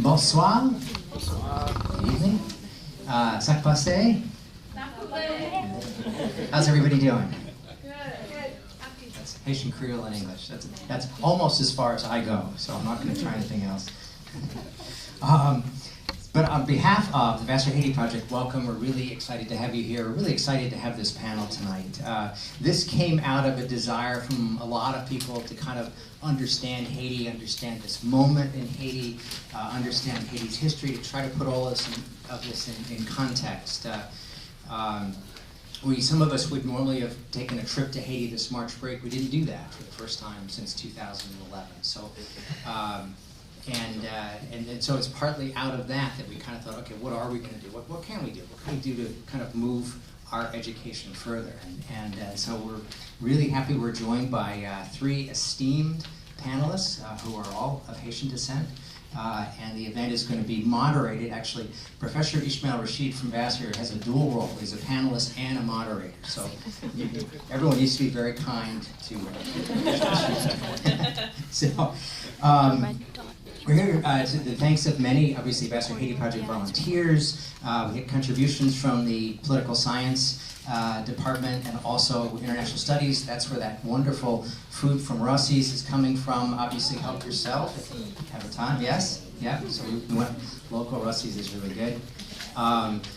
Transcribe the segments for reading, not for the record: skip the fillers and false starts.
Bonsoir. Good evening. Ça passe? How's everybody doing? That's Haitian Creole and English. That's almost as far as I go, so I'm not going to try anything else. But on behalf of the Vassar Haiti Project, welcome. We're really excited to have you here. We're really excited to have this panel tonight. This came out of a desire from a lot of people to kind of understand Haiti, understand this moment in Haiti, understand Haiti's history, to try to put all of this in context. Some of us would normally have taken a trip to Haiti this March break. We didn't do that for the first time since 2011. So. And so it's partly out of that we kind of thought, okay, what are we going to do? What can we do? What can we do to kind of move our education further? And so we're really happy we're joined by three esteemed panelists who are all of Haitian descent. And the event is going to be moderated. Actually, Professor Ismail Rashid from Vassar has a dual role. He's a panelist and a moderator. So everyone needs to be very kind to So we're here to the thanks of many, obviously, Vassar Haiti Project volunteers. We get contributions from the political science department and also international studies. That's where that wonderful food from Rossi's is coming from. Obviously, help yourself if you have a time. Yes? Yeah. So we went local. Rossi's is really good.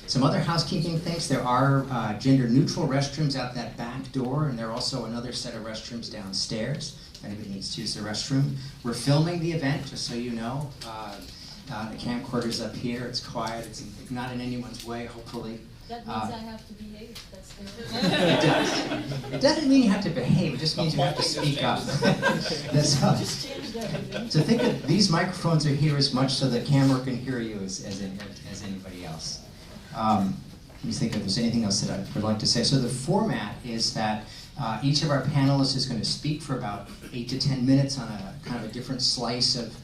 Some other housekeeping things. There are gender-neutral restrooms out that back door, and there are also another set of restrooms downstairs. If anybody needs to use the restroom. We're filming the event, just so you know. The camcorder's up here. It's quiet. It's not in anyone's way, hopefully. That means I have to behave. That's the It does. It doesn't mean you have to behave. It just means you have to speak up. Just changed everything. So think of these microphones are here as much so the camera can hear you as anybody else. Let me think if there's anything else that I would like to say. So the format is that each of our panelists is going to speak for about 8 to 10 minutes on a kind of a different slice of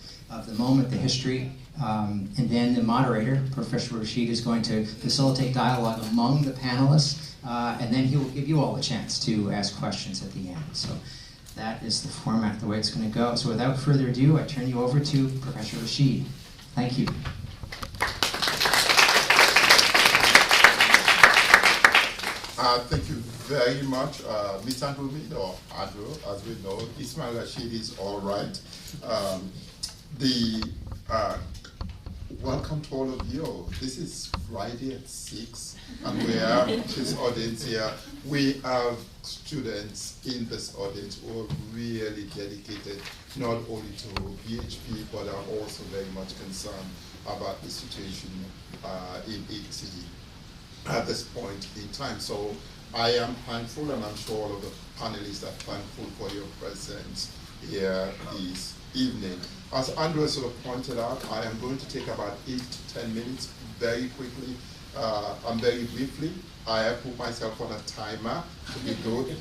the moment, the history. And then the moderator, Professor Rashid, is going to facilitate dialogue among the panelists, and then he will give you all a chance to ask questions at the end. So that is the format, the way it's going to go. So without further ado, I turn you over to Professor Rashid. Thank you. Thank you very much, Mr. Rubin, or Andrew, as we know. Ismail Rashid is all right. Welcome to all of you. This is Friday at 6, and we have this audience here. We have students in this audience who are really dedicated, not only to VHP, but are also very much concerned about the situation in Haiti at this point in time. So I am thankful, and I'm sure all of the panelists are thankful for your presence here this evening. As Andrew sort of pointed out, I am going to take about 8 to 10 minutes very quickly and very briefly. I have put myself on a timer to be good.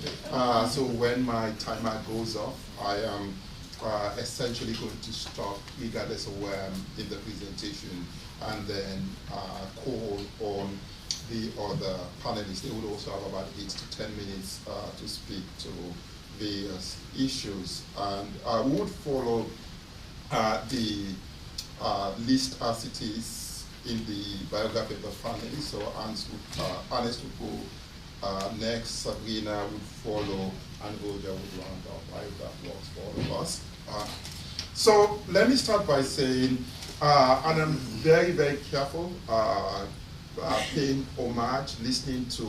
So when my timer goes off, I am essentially going to stop regardless of where I'm in the presentation, and then call on the other panelists. They would also have about 8 to 10 minutes to speak to various issues. And we would follow the list as it is in the biography of the family. So Ernest would go next, Sabrina would follow, and Oja would round up. I hope that works for all of us. So let me start by saying, and I'm very, very careful, paying homage, listening to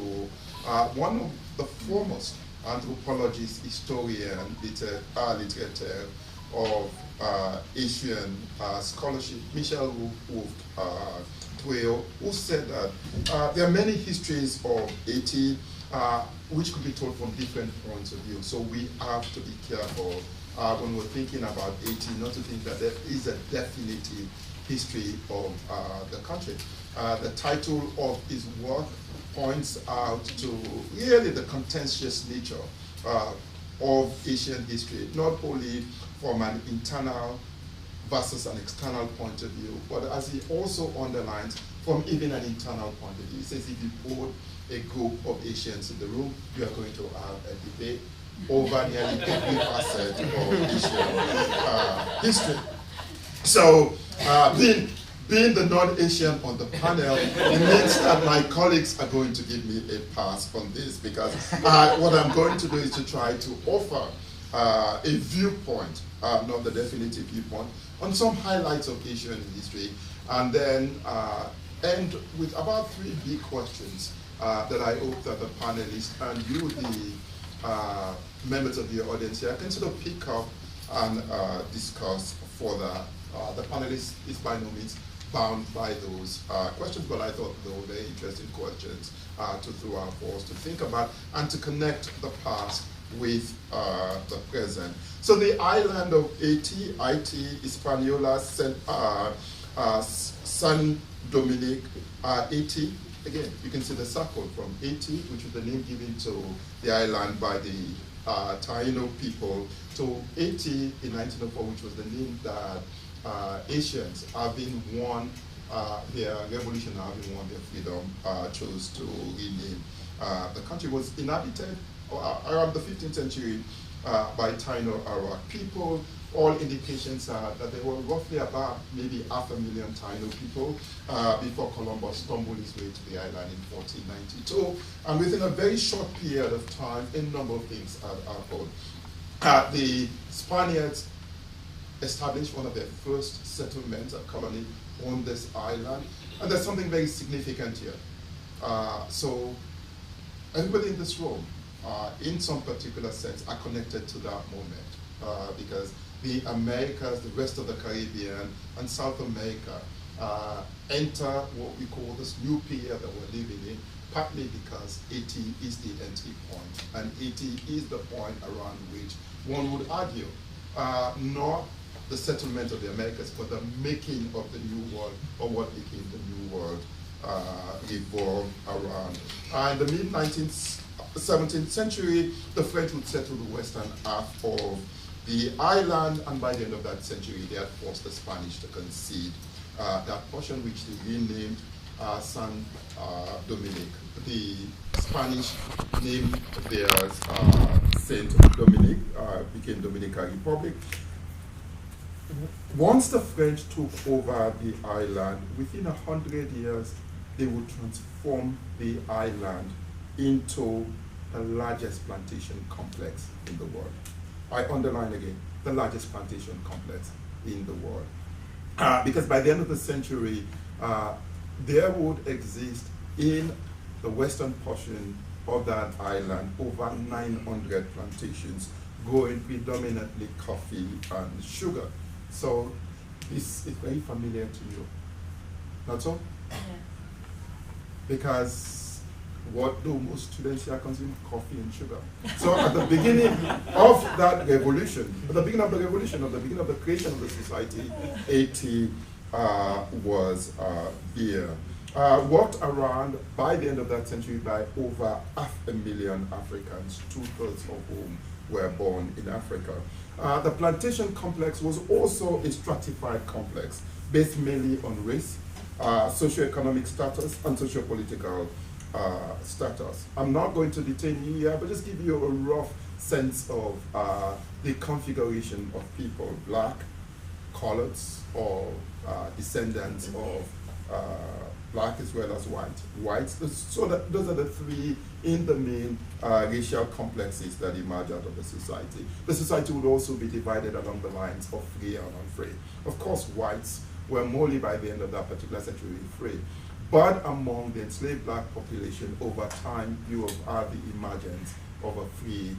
one of the foremost anthropologists, historian, literature of Asian scholarship, Michel Tweo, who said that there are many histories of Haiti which could be told from different points of view. So we have to be careful when we're thinking about Haiti, not to think that there is a definitive history of the country. The title of his work points out to really the contentious nature of Asian history, not only from an internal versus an external point of view, but as he also underlines, from even an internal point of view. He says if you put a group of Asians in the room, you are going to have a debate over nearly every facet of Asian history. So being being the non-Asian on the panel, it means that my colleagues are going to give me a pass on this, because what I'm going to do is to try to offer a viewpoint, not the definitive viewpoint, on some highlights of Asian history, and then end with about 3 big questions that I hope that the panelists and you, the members of the audience here, can sort of pick up and discuss further. The panelists is by no means bound by those questions, but I thought they were very interesting questions to throw out for us to think about and to connect the past with the present. So the island of Haiti, Hispaniola, San Dominique, Haiti. Again, you can see the circle from Haiti, which is the name given to the island by the Taino people, to Haiti in 1904, which was the name that Asians, having won their revolution, having won their freedom, chose to rename. The country was inhabited around the 15th century by Taino Arawak people. All indications are that there were roughly about maybe 500,000 Taino people before Columbus stumbled his way to the island in 1492. And within a very short period of time, a number of things happened. The Spaniards established one of their first settlements, a colony on this island. And there's something very significant here. So everybody in this room, in some particular sense, are connected to that moment because the Americas, the rest of the Caribbean, and South America enter what we call this new period that we're living in, partly because Haiti is the entry point, and Haiti is the point around which one would argue not the settlement of the Americas, but the making of the New World, or what became the New World, revolved around. In the mid-17th century, the French would settle the western half of the island, and by the end of that century, they had forced the Spanish to concede that portion, which they renamed San Dominique. The Spanish named theirs Saint Dominique, became Dominican Republic. Once the French took over the island, within 100 years, they would transform the island into the largest plantation complex in the world. I underline again, the largest plantation complex in the world. Because by the end of the century, there would exist in the western portion of that island over 900 plantations growing predominantly coffee and sugar. So this is very familiar to you, not so? Yeah. Because what do most students here consume? Coffee and sugar. So at the beginning of that revolution, at the beginning of the revolution, at the beginning of the creation of the society, Haiti was beer. Walked around by the end of that century by over 500,000 Africans, 2/3 of whom were born in Africa. The plantation complex was also a stratified complex based mainly on race, socioeconomic status, and sociopolitical status. I'm not going to detain you here, but just give you a rough sense of the configuration of people: black, coloreds, or descendants of black as well as whites. So those are the three in the main racial complexes that emerge out of the society. The society would also be divided along the lines of free and unfree. Of course, whites were morally, by the end of that particular century, free. But among the enslaved black population, over time, you have the emergence of a free,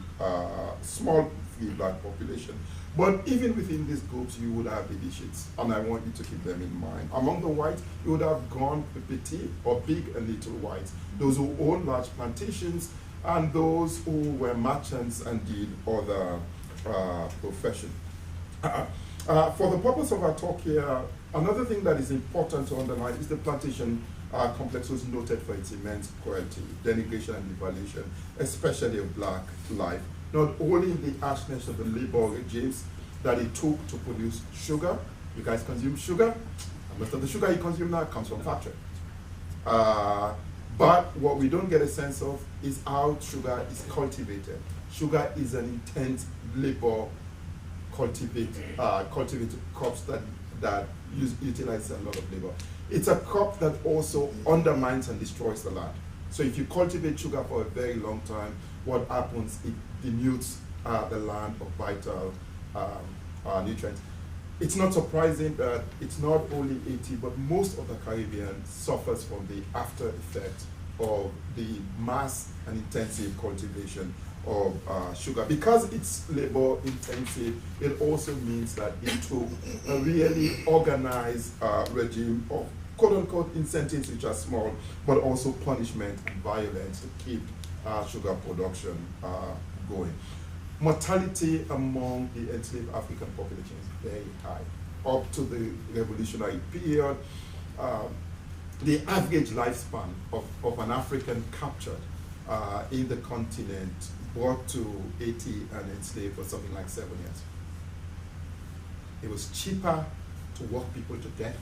small free black population. But even within these groups, you would have divisions, and I want you to keep them in mind. Among the whites, you would have grand petit, or big and little whites, those who own large plantations, and those who were merchants and did other professions. For the purpose of our talk here, another thing that is important to underline is the plantation complex was noted for its immense cruelty, denigration, and devaluation, especially of black life. Not only the harshness of the labor regimes that it took to produce sugar. You guys consume sugar, and most of the sugar you consume now comes from factory. But what we don't get a sense of is how sugar is cultivated. Sugar is an intense labor cultivated crops that that utilizes a lot of labor. It's a crop that also undermines and destroys the land. So if you cultivate sugar for a very long time, what happens, it denudes the land of vital nutrients. It's not surprising that it's not only Haiti, but most of the Caribbean suffers from the after effect of the mass and intensive cultivation of sugar. Because it's labor intensive, it also means that it took a really organized regime of quote-unquote incentives, which are small, but also punishment and violence to keep sugar production going. Mortality among the enslaved African population is very high. Up to the revolutionary period, the average lifespan of an African captured in the continent brought to Haiti and enslaved for something like 7 years. It was cheaper to work people to death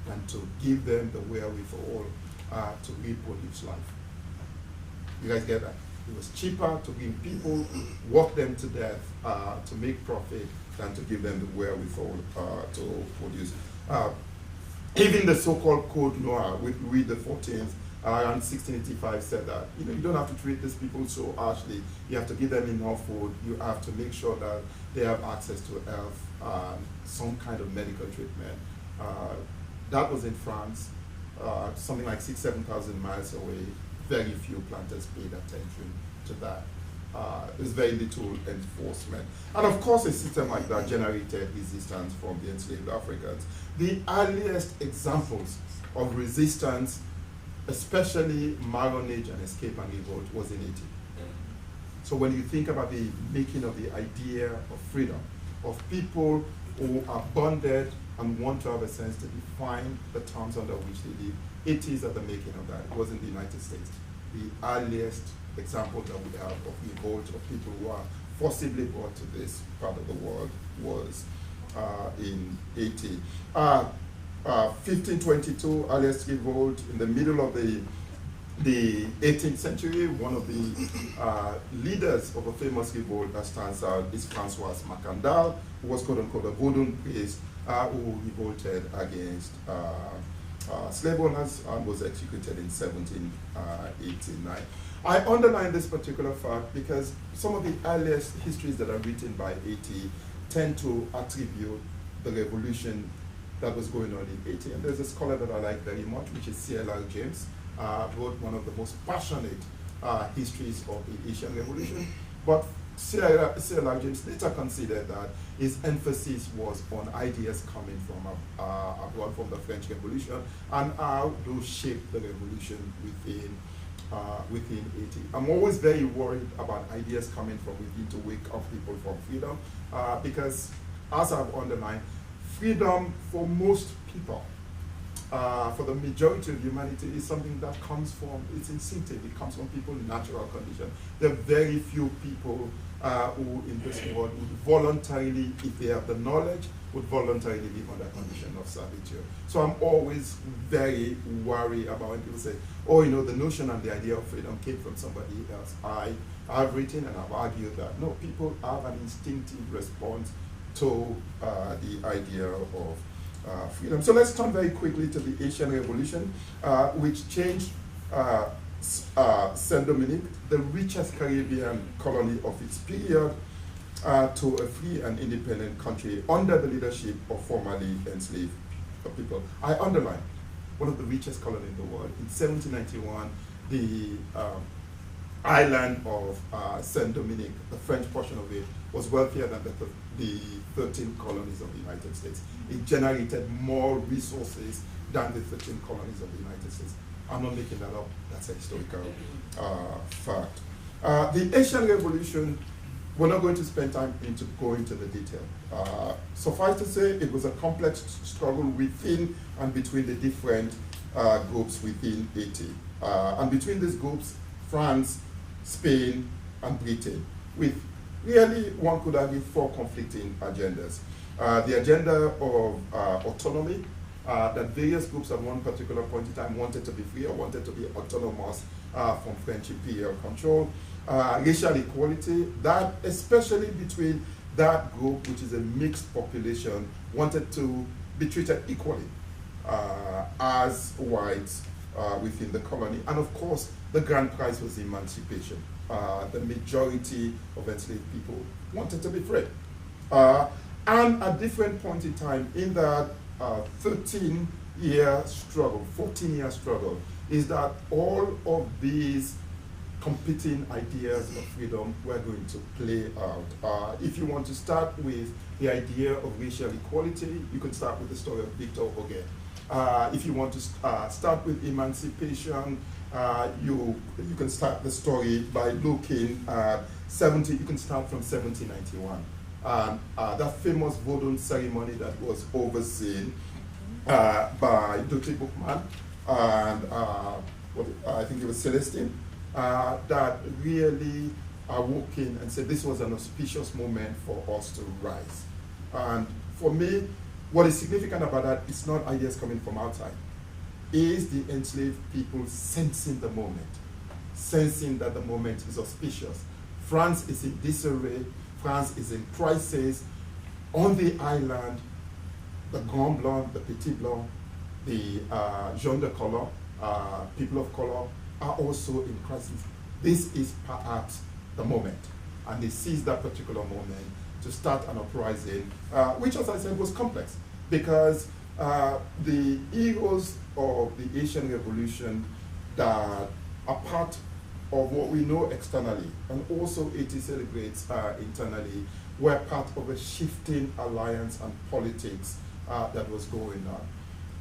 than to give them the wherewithal to reproduce life. You guys get that? It was cheaper to bring people, work them to death to make profit than to give them the wherewithal to produce. Even the so-called Code Noir with Louis XIV around 1685 said that you don't have to treat these people so harshly. You have to give them enough food. You have to make sure that they have access to health, some kind of medical treatment. That was in France, something like 6,000–7,000 miles away. Very few planters paid attention to that. There's very little enforcement. And of course, a system like that generated resistance from the enslaved Africans. The earliest examples of resistance, especially marronage and escape and revolt, was in Haiti. So when you think about the making of the idea of freedom, of people who are bonded and want to have a sense to define the terms under which they live, it is at the making of that. It was in the United States. The earliest example that we have of revolt of people who are forcibly brought to this part of the world was in Haiti. 1522, earliest revolt in the middle of the 18th century. One of the leaders of a famous revolt that stands out is Francois Macandal, who was quote-unquote a Vodun priest who revolted against slave owners and was executed in 1789. I underline this particular fact because some of the earliest histories that are written by Haiti tend to attribute the revolution that was going on in Haiti. And there's a scholar that I like very much, which is C.L.R. James, wrote one of the most passionate histories of the Haitian Revolution. But C.L.R. James later considered that his emphasis was on ideas coming from abroad, from the French Revolution, and how those shaped the revolution within Haiti. I'm always very worried about ideas coming from within to wake up people from freedom, because, as I've underlined, freedom for most people, for the majority of humanity, is something that comes from, it's instinctive, it comes from people's natural condition. There are very few people who in this world would voluntarily, if they have the knowledge, would voluntarily live under condition of servitude. So I'm always very worried about when people say, oh, the notion and the idea of freedom came from somebody else. I've written and I've argued that, no, people have an instinctive response to the idea of freedom. So let's turn very quickly to the Haitian Revolution, which changed Saint-Dominique, the richest Caribbean colony of its period, to a free and independent country under the leadership of formerly enslaved people. I underline, one of the richest colonies in the world. In 1791, the island of Saint-Dominique, the French portion of it, was wealthier than the 13 colonies of the United States. It generated more resources than the 13 colonies of the United States. I'm not making that up, that's a historical fact. The Haitian Revolution, we're not going to spend time to go into the detail. Suffice to say, it was a complex struggle within and between the different groups within Haiti. And between these groups, France, Spain, and Britain, with really, one could argue, 4 conflicting agendas. The agenda of autonomy, that various groups at one particular point in time wanted to be free or wanted to be autonomous from French imperial control. Racial equality, that especially between that group, which is a mixed population, wanted to be treated equally as whites within the colony. And of course, the grand prize was emancipation. The majority of enslaved people wanted to be free. And at different points in time, in that 13-year struggle, 14-year struggle, is that all of these competing ideas of freedom were going to play out. If you want to start with the idea of racial equality, you can start with the story of Victor Oge. If you want to start with emancipation, you can start the story by looking at you can start from 1791. That famous Vodun ceremony that was overseen by Dr. Bookman and I think it was Celestine, that really awoke in and said this was an auspicious moment for us to rise. And for me, what is significant about that is not ideas coming from outside. Is the enslaved people sensing the moment, sensing that the moment is auspicious. France is in disarray, France is in crisis. On the island, the Grand Blanc, the Petit Blanc, the gens de color, people of color, are also in crisis. This is perhaps the moment. And they seized that particular moment to start an uprising, which, as I said, was complex, because the heroes of the Haitian Revolution that are part of what we know externally, and also Haiti celebrates internally, were part of a shifting alliance and politics that was going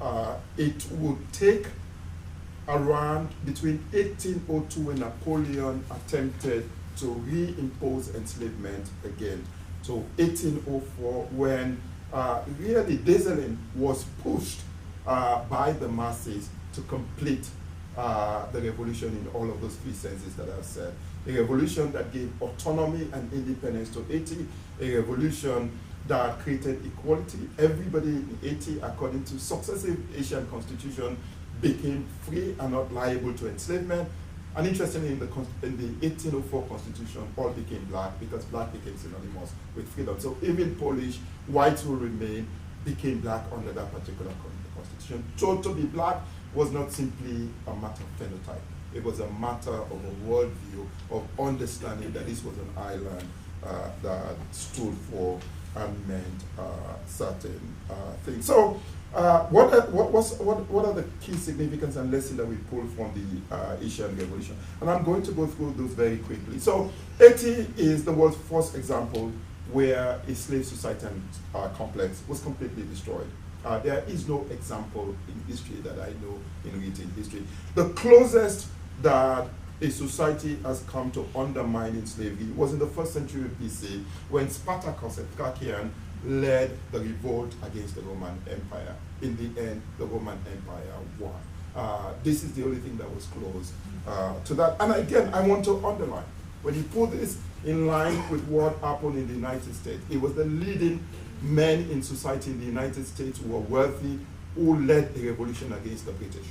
on. It would take around between 1802 when Napoleon attempted to reimpose enslavement again, to 1804 when really Dessalines was pushed by the masses to complete the revolution in all of those three senses that I've said. A revolution that gave autonomy and independence to Haiti, a revolution that created equality. Everybody in Haiti, according to successive Haitian constitution, became free and not liable to enslavement. And interestingly, in the 1804 constitution, all became black because black became synonymous with freedom. So even Polish, whites who remained, became black under that particular constitution. So to be black was not simply a matter of phenotype. It was a matter of a worldview, of understanding that this was an island that stood for and meant certain things. So what are the key significance and lessons that we pull from the Haitian Revolution? And I'm going to go through those very quickly. So Haiti is the world's first example where a slave society and complex was completely destroyed. There is no example in history that I know in written history. The closest that a society has come to undermining slavery was in the 1st century BC when Spartacus and Thracian led the revolt against the Roman Empire. In the end, the Roman Empire won. This is the only thing that was close to that. And again, I want to underline, when you put this in line with what happened in the United States, it was the leading men in society in the United States who were wealthy who led a revolution against the British.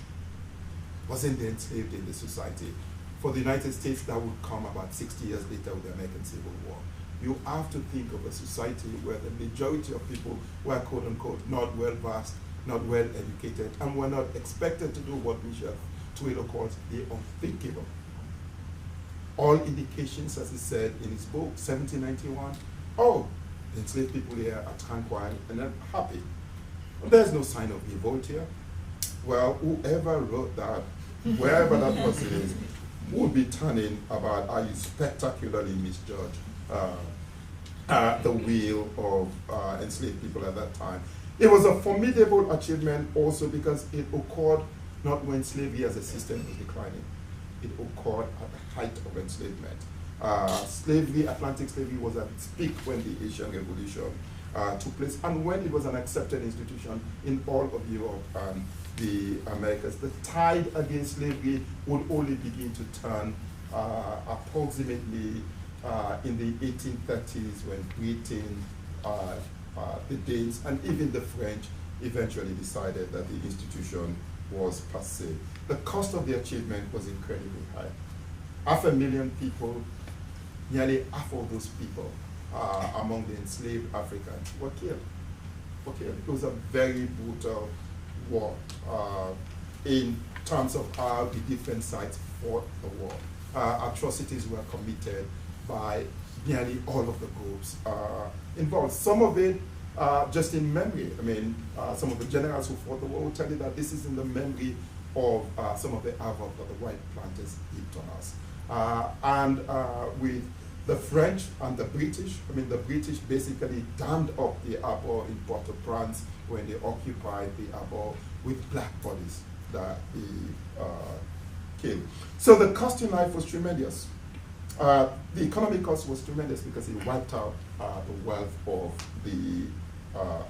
Wasn't the enslaved in the society. For the United States, that would come about 60 years later with the American Civil War. You have to think of a society where the majority of people were, quote unquote, not well versed, not well educated, and were not expected to do what Michel Tuelo calls the unthinkable. All indications, as he said in his book, 1791, the enslaved people here are tranquil and they're happy. Well, there's no sign of revolt here. Well, whoever wrote that, wherever that person is, would be turning about how you spectacularly misjudge the will of enslaved people at that time. It was a formidable achievement also because it occurred not when slavery as a system was declining. It occurred at the height of enslavement. Slavery, Atlantic slavery, was at its peak when the Haitian Revolution took place and when it was an accepted institution in all of Europe and the Americas. The tide against slavery would only begin to turn approximately in the 1830s when Britain, the Danes, and even the French eventually decided that the institution was passé. The cost of the achievement was incredibly high. 500,000 people, nearly half of those people among the enslaved Africans were killed. Okay, it was a very brutal war in terms of how the different sides fought the war. Atrocities were committed by nearly all of the groups involved. Some of it just in memory. I mean, some of the generals who fought the war will tell you that this is in the memory of some of the havoc that the white planters heaped on us. With the French and the British, I mean, the British basically dammed up the harbor in Port-au-Prince when they occupied the harbor with black bodies that they killed. So the cost in life was tremendous. The economic cost was tremendous because it wiped out the wealth of the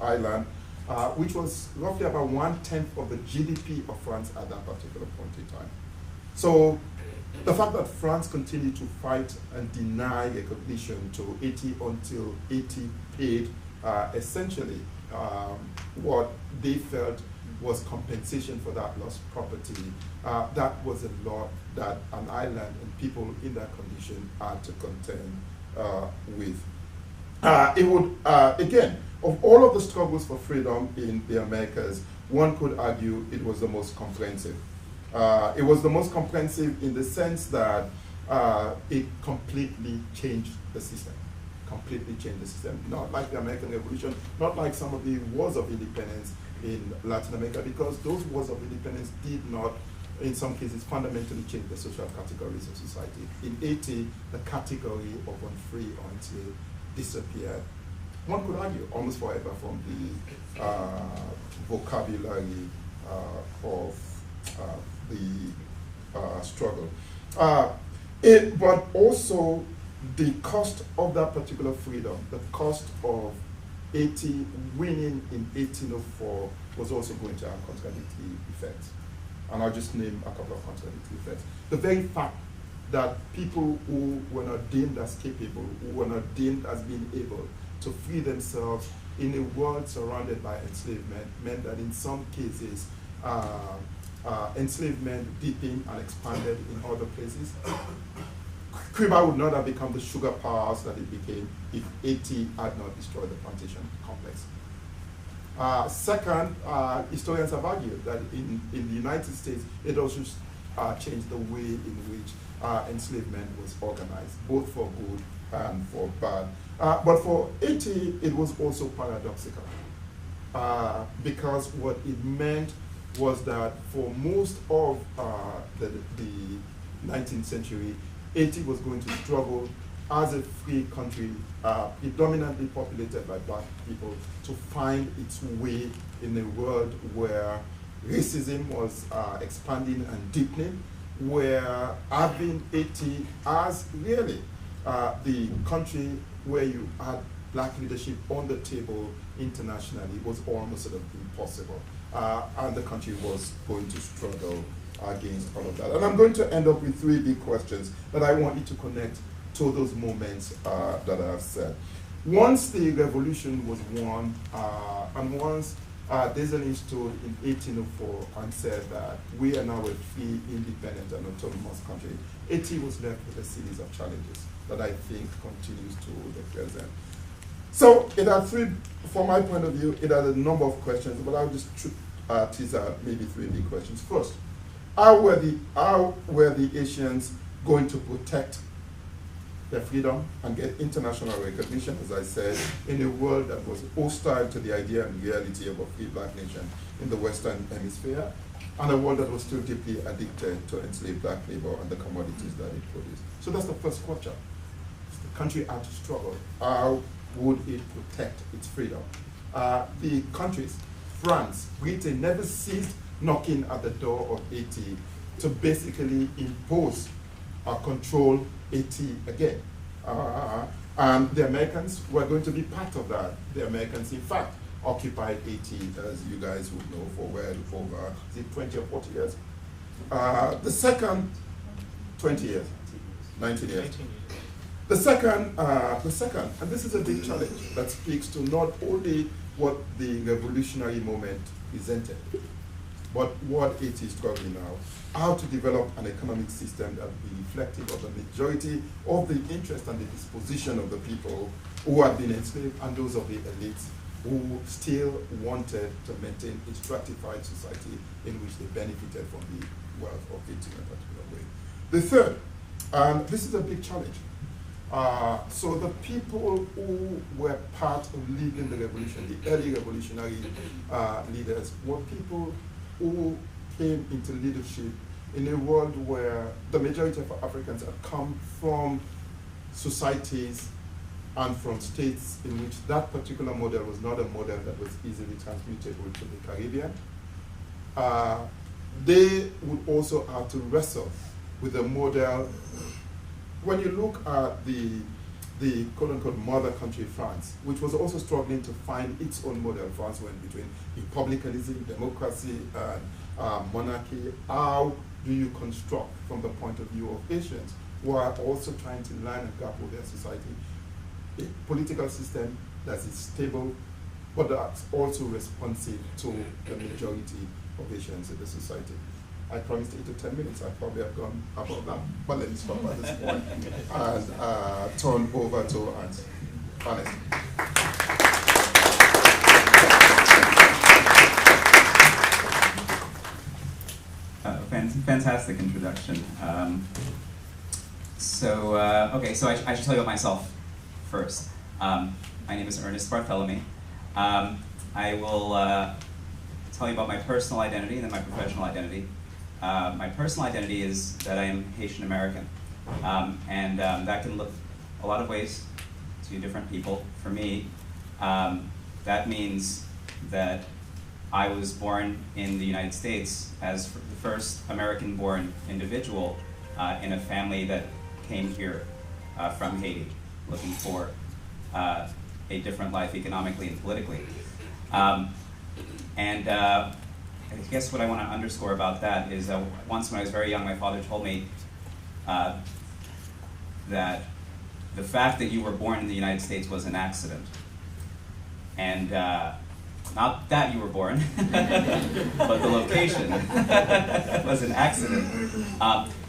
island, which was roughly about 1/10 of the GDP of France at that particular point in time. So the fact that France continued to fight and deny recognition to Haiti until Haiti paid essentially what they felt was compensation for that lost property, that was a lot that an island and people in that condition had to contend with. It would, again, of all of the struggles for freedom in the Americas, one could argue it was the most comprehensive. It was the most comprehensive in the sense that it completely changed the system. Completely changed the system. Not like the American Revolution, not like some of the wars of independence in Latin America, because those wars of independence did not, in some cases, fundamentally change the social categories of society. In Haiti, the category of unfree or enslaved disappeared, one could argue, almost forever from the vocabulary of the struggle. But also the cost of that particular freedom, the cost of Haiti winning in 1804 was also going to have contradictory effects. And I'll just name a couple of contradictory effects. The very fact that people who were not deemed as capable, who were not deemed as being able to free themselves in a world surrounded by enslavement meant that in some cases, enslavement deepened and expanded in other places. Cuba would not have become the sugar powerhouse that it became if Haiti had not destroyed the plantation complex. Second, historians have argued that in the United States, it also changed the way in which enslavement was organized, both for good and for bad. But for Haiti, it was also paradoxical, because what it meant was that for most of the 19th century, Haiti was going to struggle as a free country, predominantly populated by black people, to find its way in a world where racism was expanding and deepening, where having Haiti as really the country where you had black leadership on the table internationally was almost sort of impossible. And the country was going to struggle against all of that. And I'm going to end up with three big questions that I want you to connect to those moments that I have said. Once the revolution was won, and once Dessalines stood in 1804 and said that we are now a free, independent, and autonomous country, Haiti was left with a series of challenges that I think continues to the present. So it had three, from my point of view, it had a number of questions, but I'll just tease out maybe three big questions. First, how were the Haitians going to protect their freedom and get international recognition, as I said, in a world that was hostile to the idea and reality of a free black nation in the Western Hemisphere, and a world that was still deeply addicted to enslaved black labor and the commodities that it produced? So that's the first question. The country had to struggle. How would it protect its freedom? The countries, France, Britain, never ceased knocking at the door of Haiti to basically impose or control Haiti again. And the Americans were going to be part of that. The Americans, in fact, occupied Haiti, as you guys would know, for well over, is it 20 or 40 years? The second, 20 years, 19 years. The second, and this is a big challenge that speaks to not only what the revolutionary moment presented, but what Haiti is struggling now, how to develop an economic system that will be reflective of the majority of the interest and the disposition of the people who had been enslaved and those of the elites who still wanted to maintain a stratified society in which they benefited from the wealth of Haiti in a particular way. The third, and this is a big challenge. So the people who were part of leading the revolution, the early revolutionary leaders, were people who came into leadership in a world where the majority of Africans had come from societies and from states in which that particular model was not a model that was easily transmutable to the Caribbean. They would also have to wrestle with a model. When you look at the quote-unquote mother country, France, which was also struggling to find its own model. France went between republicanism, democracy, and monarchy. How do you construct, from the point of view of Haitians, who are also trying to line a gap with their society, a political system that is stable, but that's also responsive to the majority of Haitians in the society? I promised 8 to 10 minutes. I probably have gone above that. But let me stop at this point and turn over to Ernest. Ernest. Fantastic introduction. Okay, so I should tell you about myself first. My name is Ernest Barthélemy. I will tell you about my personal identity and then my professional identity. My personal identity is that I am Haitian-American, and that can look a lot of ways to different people. For me, that means that I was born in the United States as the first American-born individual in a family that came here from Haiti, looking for a different life economically and politically. I guess what I want to underscore about that is once when I was very young, my father told me that the fact that you were born in the United States was an accident. And not that you were born, but the location was an accident.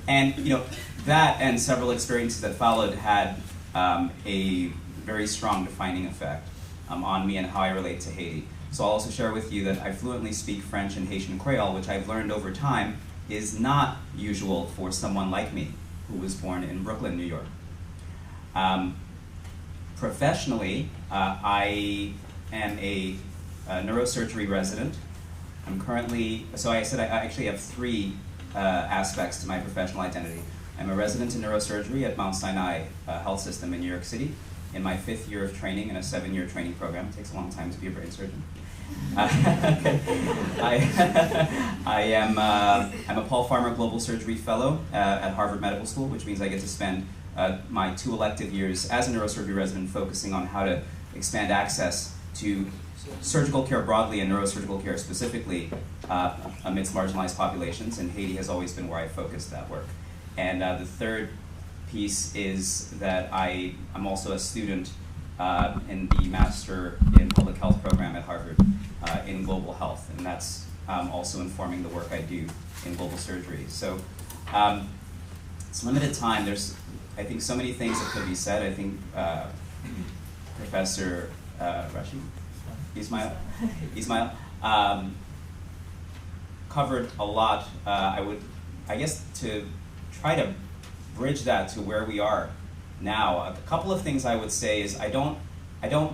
And you know, that and several experiences that followed had a very strong defining effect on me and how I relate to Haiti. So I'll also share with you that I fluently speak French and Haitian Creole, which I've learned over time is not usual for someone like me, who was born in Brooklyn, New York. Professionally, I am a neurosurgery resident. I'm currently, so I said I actually have 3 aspects to my professional identity. I'm a resident in neurosurgery at Mount Sinai Health System in New York City, in my 5th year of training in a 7-year training program. It takes a long time to be a brain surgeon. I'm a Paul Farmer Global Surgery Fellow at Harvard Medical School, which means I get to spend my 2 elective years as a neurosurgery resident focusing on how to expand access to surgical care broadly and neurosurgical care specifically amidst marginalized populations, and Haiti has always been where I focused that work. And the third piece is that I'm also a student in the Master in Public Health program at Harvard in global health, and that's also informing the work I do in global surgery. So it's limited time. There's, I think, so many things that could be said. I think Professor Rashid, Ismail, covered a lot. I guess to try to bridge that to where we are now. A couple of things I would say is I don't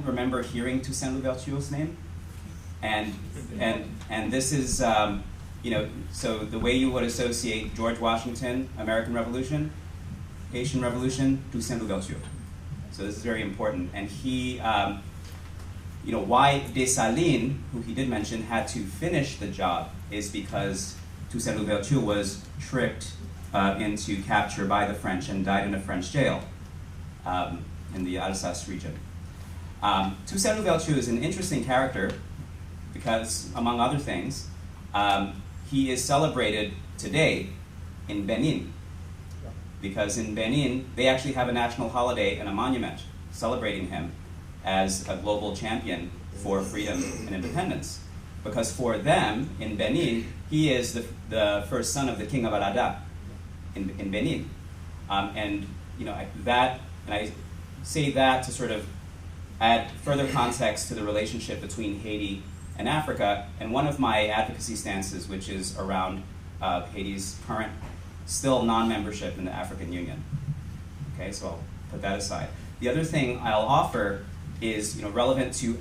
remember hearing Toussaint Louverture's name, and this is you know, so the way you would associate George Washington, American Revolution, Haitian Revolution, Toussaint Louverture. So this is very important, and he you know, why Dessalines, who he did mention, had to finish the job is because Toussaint Louverture was tricked into capture by the French and died in a French jail in the Alsace region. Toussaint Louverture is an interesting character because, among other things, he is celebrated today in Benin, because in Benin, they actually have a national holiday and a monument celebrating him as a global champion for freedom and independence. Because for them, in Benin, he is the first son of the king of Arada in Benin. And you know, and I say that to sort of add further context to the relationship between Haiti and Africa, and one of my advocacy stances, which is around Haiti's current, still non-membership in the African Union. Okay, so I'll put that aside. The other thing I'll offer is relevant to